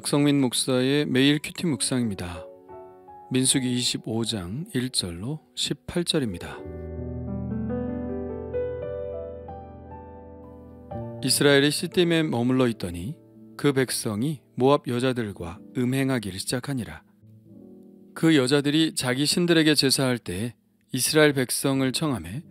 박성민 목사의 매일 큐티 묵상입니다. 민수기 25장 1절로 18절입니다. 이스라엘이 시딤에 머물러 있더니 그 백성이 모압 여자들과 음행하기를 시작하니라. 그 여자들이 자기 신들에게 제사할 때 이스라엘 백성을 청하매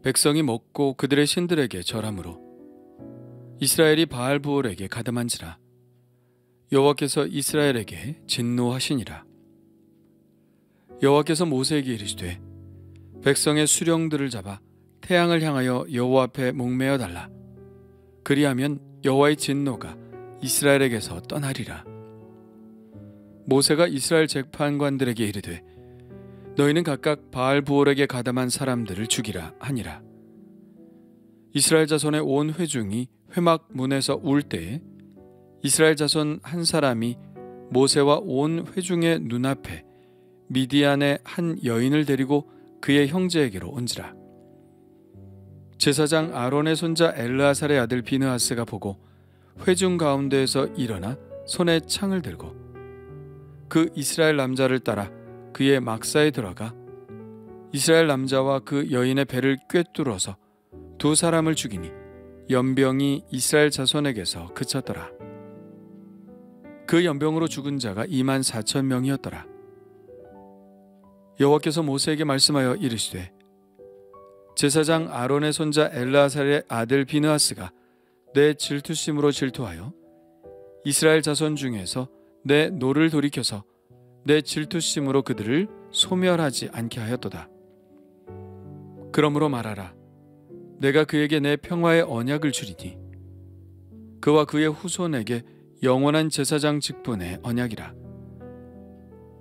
백성이 먹고 그들의 신들에게 절하므로 이스라엘이 바알부올에게 가담한지라. 여호와께서 이스라엘에게 진노하시니라. 여호와께서 모세에게 이르시되 백성의 수령들을 잡아 태양을 향하여 여호와 앞에 목매어 달라. 그리하면 여호와의 진노가 이스라엘에게서 떠나리라. 모세가 이스라엘 재판관들에게 이르되 너희는 각각 바알부올에게 가담한 사람들을 죽이라 하니라. 이스라엘 자손의 온 회중이 회막 문에서 울 때에 이스라엘 자손 한 사람이 모세와 온 회중의 눈앞에 미디안의 한 여인을 데리고 그의 형제에게로 온지라. 제사장 아론의 손자 엘르아살의 아들 비느하스가 보고 회중 가운데에서 일어나 손에 창을 들고 그 이스라엘 남자를 따라 그의 막사에 들어가 이스라엘 남자와 그 여인의 배를 꿰뚫어서 두 사람을 죽이니 연병이 이스라엘 자손에게서 그쳤더라. 그 연병으로 죽은 자가 24,000명이었더라. 여호와께서 모세에게 말씀하여 이르시되 제사장 아론의 손자 엘르아살의 아들 비느하스가 내 질투심으로 질투하여 이스라엘 자손 중에서 내 노를 돌이켜서 내 질투심으로 그들을 소멸하지 않게 하였도다. 그러므로 말하라. 내가 그에게 내 평화의 언약을 주리니 그와 그의 후손에게 영원한 제사장 직분의 언약이라.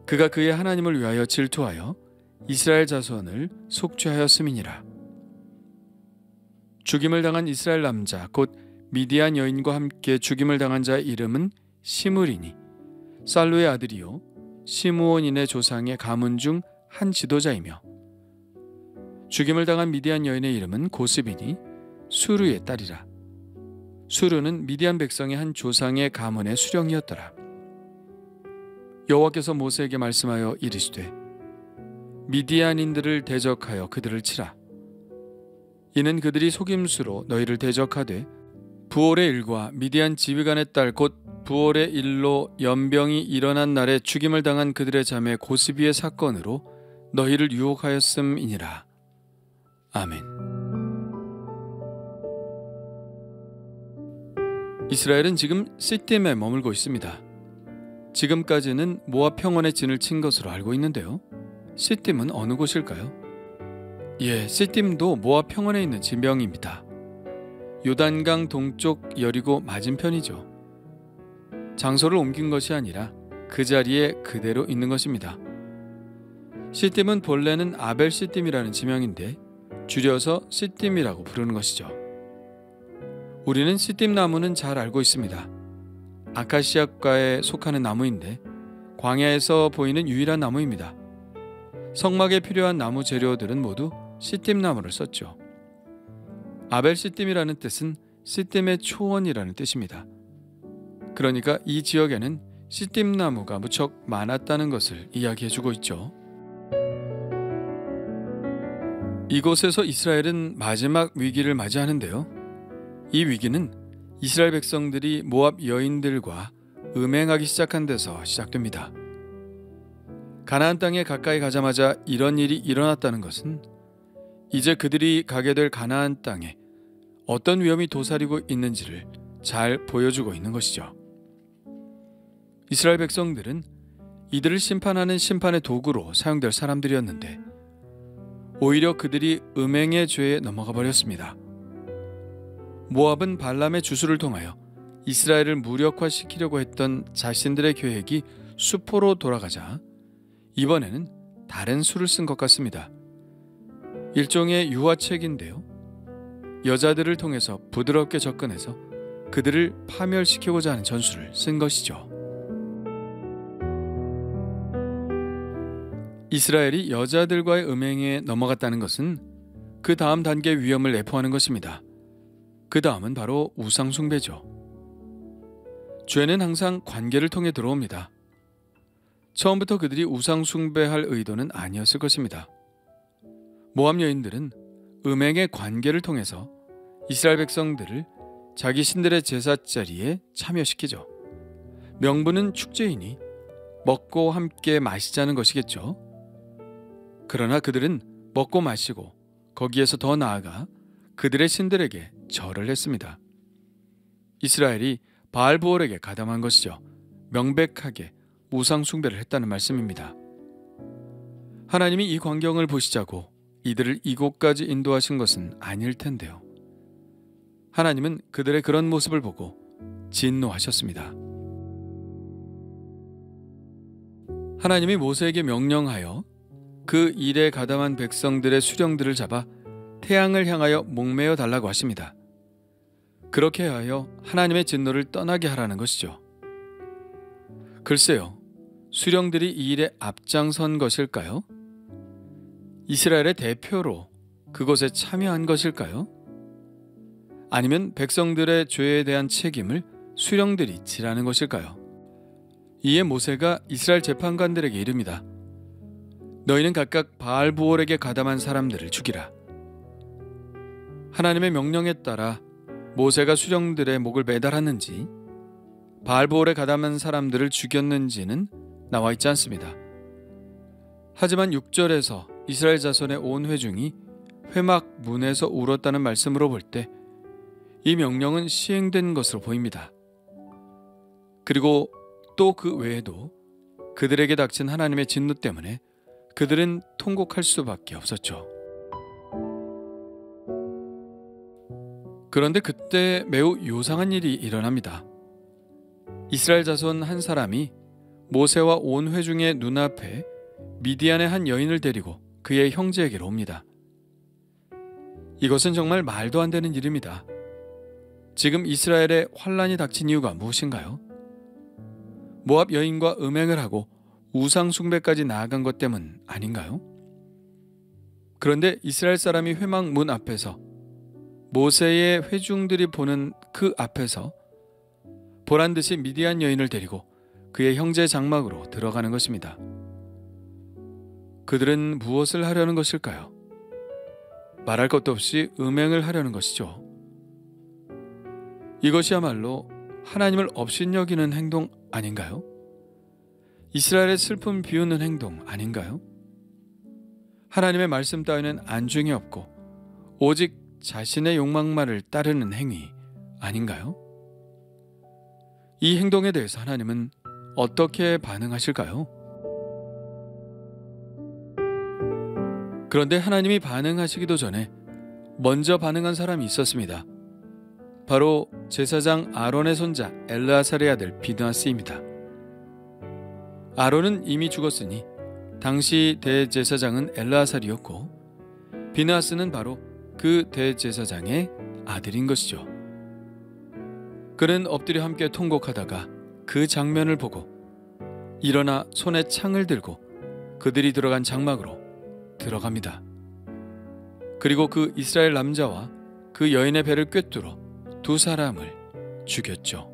그가 그의 하나님을 위하여 질투하여 이스라엘 자손을 속죄하였음이니라. 죽임을 당한 이스라엘 남자 곧 미디안 여인과 함께 죽임을 당한 자의 이름은 시므리니 살루의 아들이요 시므온인의 조상의 가문 중 한 지도자이며 죽임을 당한 미디안 여인의 이름은 고스비니 수르의 딸이라. 수르는 미디안 백성의 한 조상의 가문의 수령이었더라. 여호와께서 모세에게 말씀하여 이르시되 미디안인들을 대적하여 그들을 치라. 이는 그들이 속임수로 너희를 대적하되 부올의 일과 미디안 지휘관의 딸 곧 부올의 일로 연병이 일어난 날에 죽임을 당한 그들의 자매 고스비의 사건으로 너희를 유혹하였음이니라. 아멘. 이스라엘은 지금 시딤에 머물고 있습니다. 지금까지는 모압 평원의 진을 친 것으로 알고 있는데요. 시딤은 어느 곳일까요? 시딤도 모압 평원에 있는 지명입니다. 요단강 동쪽 여리고 맞은편이죠. 장소를 옮긴 것이 아니라 그 자리에 그대로 있는 것입니다. 시딤은 본래는 아벨 시딤이라는 지명인데 줄여서 시딤이라고 부르는 것이죠. 우리는 시딤 나무는 잘 알고 있습니다. 아카시아과에 속하는 나무인데 광야에서 보이는 유일한 나무입니다. 성막에 필요한 나무 재료들은 모두 시딤 나무를 썼죠. 아벨 시딤이라는 뜻은 시딤의 초원이라는 뜻입니다. 그러니까 이 지역에는 시딤 나무가 무척 많았다는 것을 이야기해주고 있죠. 이곳에서 이스라엘은 마지막 위기를 맞이하는데요. 이 위기는 이스라엘 백성들이 모압 여인들과 음행하기 시작한 데서 시작됩니다. 가나안 땅에 가까이 가자마자 이런 일이 일어났다는 것은 이제 그들이 가게 될 가나안 땅에 어떤 위험이 도사리고 있는지를 잘 보여주고 있는 것이죠. 이스라엘 백성들은 이들을 심판하는 심판의 도구로 사용될 사람들이었는데 오히려 그들이 음행의 죄에 넘어가 버렸습니다. 모압은 발람의 주술을 통하여 이스라엘을 무력화시키려고 했던 자신들의 계획이 수포로 돌아가자 이번에는 다른 수를 쓴 것 같습니다. 일종의 유화책인데요. 여자들을 통해서 부드럽게 접근해서 그들을 파멸시키고자 하는 전술을 쓴 것이죠. 이스라엘이 여자들과의 음행에 넘어갔다는 것은 그 다음 단계의 위험을 내포하는 것입니다. 그 다음은 바로 우상 숭배죠. 죄는 항상 관계를 통해 들어옵니다. 처음부터 그들이 우상 숭배할 의도는 아니었을 것입니다. 모압 여인들은 음행의 관계를 통해서 이스라엘 백성들을 자기 신들의 제사 자리에 참여시키죠. 명분은 축제이니 먹고 함께 마시자는 것이겠죠. 그러나 그들은 먹고 마시고 거기에서 더 나아가 그들의 신들에게 절을 했습니다. 이스라엘이 바알브올에게 가담한 것이죠. 명백하게 우상 숭배를 했다는 말씀입니다. 하나님이 이 광경을 보시자고 이들을 이곳까지 인도하신 것은 아닐 텐데요. 하나님은 그들의 그런 모습을 보고 진노하셨습니다. 하나님이 모세에게 명령하여 그 일에 가담한 백성들의 수령들을 잡아 태양을 향하여 목매어 달라고 하십니다. 그렇게 하여 하나님의 진노를 떠나게 하라는 것이죠. 글쎄요, 수령들이 이 일에 앞장선 것일까요? 이스라엘의 대표로 그것에 참여한 것일까요? 아니면 백성들의 죄에 대한 책임을 수령들이 지라는 것일까요? 이에 모세가 이스라엘 재판관들에게 이릅니다. 너희는 각각 바알브올에게 가담한 사람들을 죽이라. 하나님의 명령에 따라 모세가 수령들의 목을 매달았는지 바알브올에 가담한 사람들을 죽였는지는 나와 있지 않습니다. 하지만 6절에서 이스라엘 자손의 온 회중이 회막 문에서 울었다는 말씀으로 볼 때 이 명령은 시행된 것으로 보입니다. 그리고 또 그 외에도 그들에게 닥친 하나님의 진노 때문에 그들은 통곡할 수밖에 없었죠. 그런데 그때 매우 요상한 일이 일어납니다. 이스라엘 자손 한 사람이 모세와 온 회중의 눈앞에 미디안의 한 여인을 데리고 그의 형제에게로 옵니다. 이것은 정말 말도 안 되는 일입니다. 지금 이스라엘에 환란이 닥친 이유가 무엇인가요? 모압 여인과 음행을 하고 우상 숭배까지 나아간 것 때문 아닌가요? 그런데 이스라엘 사람이 회막 문 앞에서 모세의 회중들이 보는 그 앞에서 보란 듯이 미디안 여인을 데리고 그의 형제 장막으로 들어가는 것입니다. 그들은 무엇을 하려는 것일까요? 말할 것도 없이 음행을 하려는 것이죠. 이것이야말로 하나님을 업신여기는 행동 아닌가요? 이스라엘의 슬픔 비우는 행동 아닌가요? 하나님의 말씀 따위는 안중이 없고 오직 자신의 욕망만을 따르는 행위 아닌가요? 이 행동에 대해서 하나님은 어떻게 반응하실까요? 그런데 하나님이 반응하시기도 전에 먼저 반응한 사람이 있었습니다. 바로 제사장 아론의 손자 엘르아살의 아들 비느하스입니다. 아론은 이미 죽었으니 당시 대제사장은 엘르아살이었고 비느하스는 바로 그 대제사장의 아들인 것이죠. 그는 엎드려 함께 통곡하다가 그 장면을 보고 일어나 손에 창을 들고 그들이 들어간 장막으로 들어갑니다. 그리고 그 이스라엘 남자와 그 여인의 배를 꿰뚫어 두 사람을 죽였죠.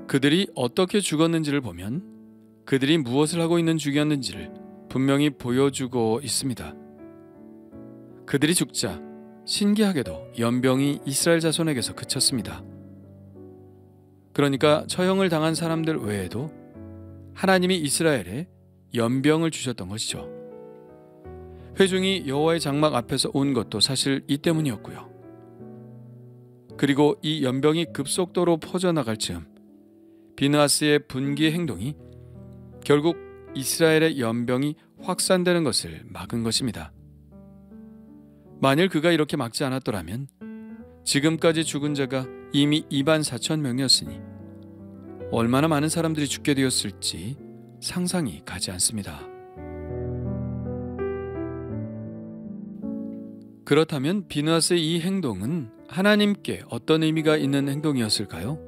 그들이 어떻게 죽었는지를 보면 그들이 무엇을 하고 있는 중이었는지를 분명히 보여주고 있습니다. 그들이 죽자 신기하게도 연병이 이스라엘 자손에게서 그쳤습니다. 그러니까 처형을 당한 사람들 외에도 하나님이 이스라엘에 연병을 주셨던 것이죠. 회중이 여호와의 장막 앞에서 온 것도 사실 이 때문이었고요. 그리고 이 연병이 급속도로 퍼져나갈 즈음 비느하스의 분기 행동이 결국 이스라엘의 연병이 확산되는 것을 막은 것입니다. 만일 그가 이렇게 막지 않았더라면 지금까지 죽은 자가 이미 24,000명이었으니 얼마나 많은 사람들이 죽게 되었을지 상상이 가지 않습니다. 그렇다면 비느하스의 이 행동은 하나님께 어떤 의미가 있는 행동이었을까요?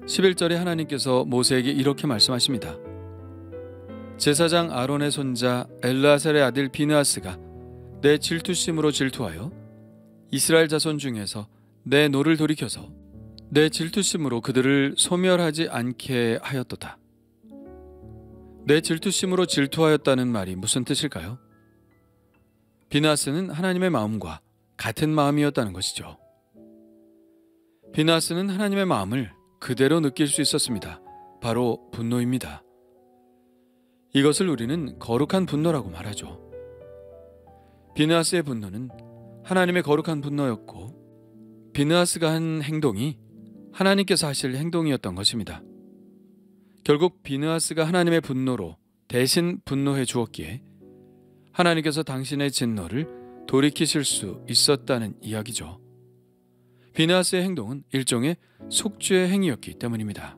11절에 하나님께서 모세에게 이렇게 말씀하십니다. 제사장 아론의 손자 엘르아살의 아들 비느하스가 내 질투심으로 질투하여 이스라엘 자손 중에서 내 노를 돌이켜서 내 질투심으로 그들을 소멸하지 않게 하였도다. 내 질투심으로 질투하였다는 말이 무슨 뜻일까요? 비느하스는 하나님의 마음과 같은 마음이었다는 것이죠. 비느하스는 하나님의 마음을 그대로 느낄 수 있었습니다. 바로 분노입니다. 이것을 우리는 거룩한 분노라고 말하죠. 비느하스의 분노는 하나님의 거룩한 분노였고, 비느하스가 한 행동이 하나님께서 하실 행동이었던 것입니다. 결국 비느하스가 하나님의 분노로 대신 분노해 주었기에 하나님께서 당신의 진노를 돌이키실 수 있었다는 이야기죠. 비느하스의 행동은 일종의 속죄의 행위였기 때문입니다.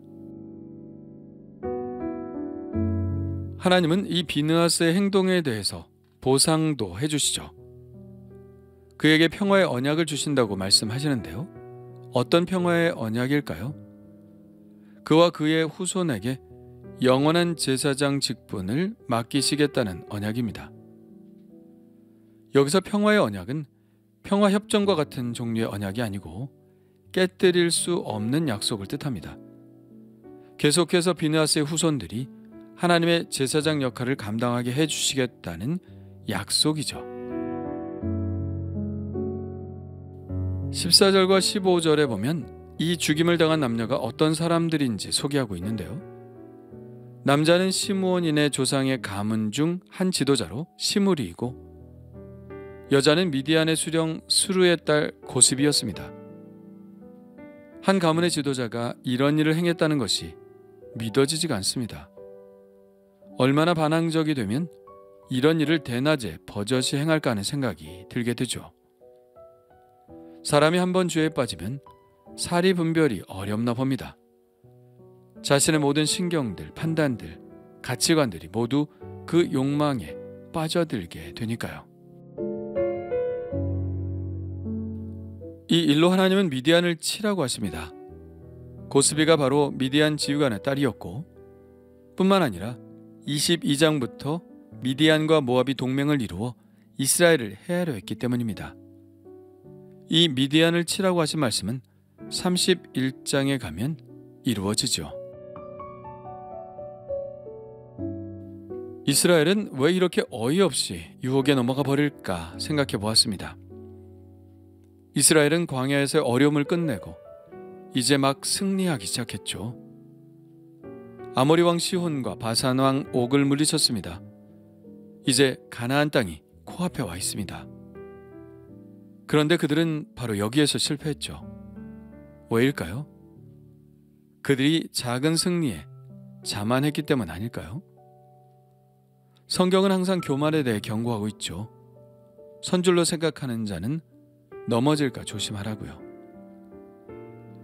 하나님은 이 비느하스의 행동에 대해서 보상도 해주시죠. 그에게 평화의 언약을 주신다고 말씀하시는데요. 어떤 평화의 언약일까요? 그와 그의 후손에게 영원한 제사장 직분을 맡기시겠다는 언약입니다. 여기서 평화의 언약은 평화협정과 같은 종류의 언약이 아니고 깨뜨릴 수 없는 약속을 뜻합니다. 계속해서 비느하스의 후손들이 하나님의 제사장 역할을 감당하게 해주시겠다는 약속이죠. 14절과 15절에 보면 이 죽임을 당한 남녀가 어떤 사람들인지 소개하고 있는데요. 남자는 시므온인의 조상의 가문 중 한 지도자로 시므리이고, 여자는 미디안의 수령 스루의 딸 고스비였습니다. 한 가문의 지도자가 이런 일을 행했다는 것이 믿어지지가 않습니다. 얼마나 반항적이 되면 이런 일을 대낮에 버젓이 행할까 하는 생각이 들게 되죠. 사람이 한번 죄에 빠지면 사리 분별이 어렵나 봅니다. 자신의 모든 신경들, 판단들, 가치관들이 모두 그 욕망에 빠져들게 되니까요. 이 일로 하나님은 미디안을 치라고 하십니다. 고스비가 바로 미디안 지휘관의 딸이었고, 뿐만 아니라 22장부터 미디안과 모압이 동맹을 이루어 이스라엘을 해하려 했기 때문입니다. 이 미디안을 치라고 하신 말씀은 31장에 가면 이루어지죠. 이스라엘은 왜 이렇게 어이없이 유혹에 넘어가 버릴까 생각해 보았습니다. 이스라엘은 광야에서의 어려움을 끝내고 이제 막 승리하기 시작했죠. 아모리 왕 시혼과 바산 왕 옥을 물리쳤습니다. 이제 가나안 땅이 코앞에 와 있습니다. 그런데 그들은 바로 여기에서 실패했죠. 왜일까요? 그들이 작은 승리에 자만했기 때문 아닐까요? 성경은 항상 교만에 대해 경고하고 있죠. 선줄로 생각하는 자는 넘어질까 조심하라고요.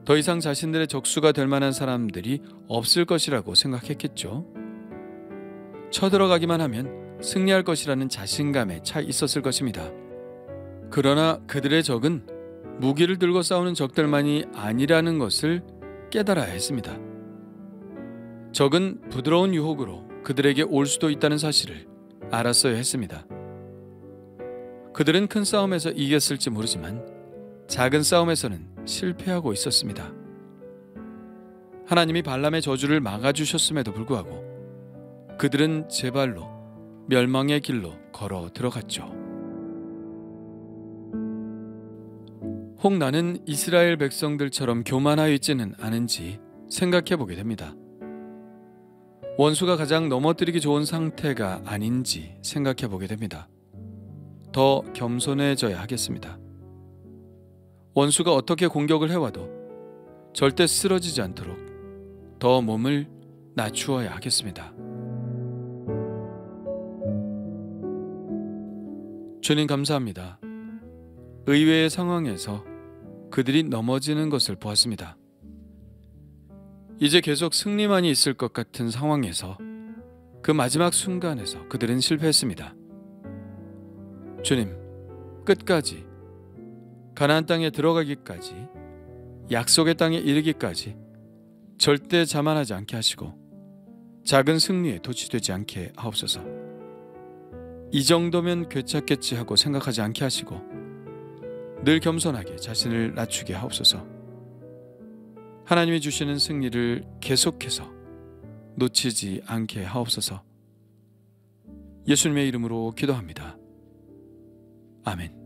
더 이상 자신들의 적수가 될 만한 사람들이 없을 것이라고 생각했겠죠. 쳐들어가기만 하면 승리할 것이라는 자신감에 차 있었을 것입니다. 그러나 그들의 적은 무기를 들고 싸우는 적들만이 아니라는 것을 깨달아야 했습니다. 적은 부드러운 유혹으로 그들에게 올 수도 있다는 사실을 알았어야 했습니다. 그들은 큰 싸움에서 이겼을지 모르지만 작은 싸움에서는 실패하고 있었습니다. 하나님이 발람의 저주를 막아주셨음에도 불구하고 그들은 제 발로 멸망의 길로 걸어 들어갔죠. 혹 나는 이스라엘 백성들처럼 교만하여 있지는 않은지 생각해 보게 됩니다. 원수가 가장 넘어뜨리기 좋은 상태가 아닌지 생각해 보게 됩니다. 더 겸손해져야 하겠습니다. 원수가 어떻게 공격을 해와도 절대 쓰러지지 않도록 더 몸을 낮추어야 하겠습니다. 주님 감사합니다. 의외의 상황에서 그들이 넘어지는 것을 보았습니다. 이제 계속 승리만이 있을 것 같은 상황에서 그 마지막 순간에서 그들은 실패했습니다. 주님, 끝까지 가나안 땅에 들어가기까지, 약속의 땅에 이르기까지 절대 자만하지 않게 하시고 작은 승리에 도취되지 않게 하옵소서. 이 정도면 괜찮겠지 하고 생각하지 않게 하시고 늘 겸손하게 자신을 낮추게 하옵소서. 하나님이 주시는 승리를 계속해서 놓치지 않게 하옵소서. 예수님의 이름으로 기도합니다. 아멘.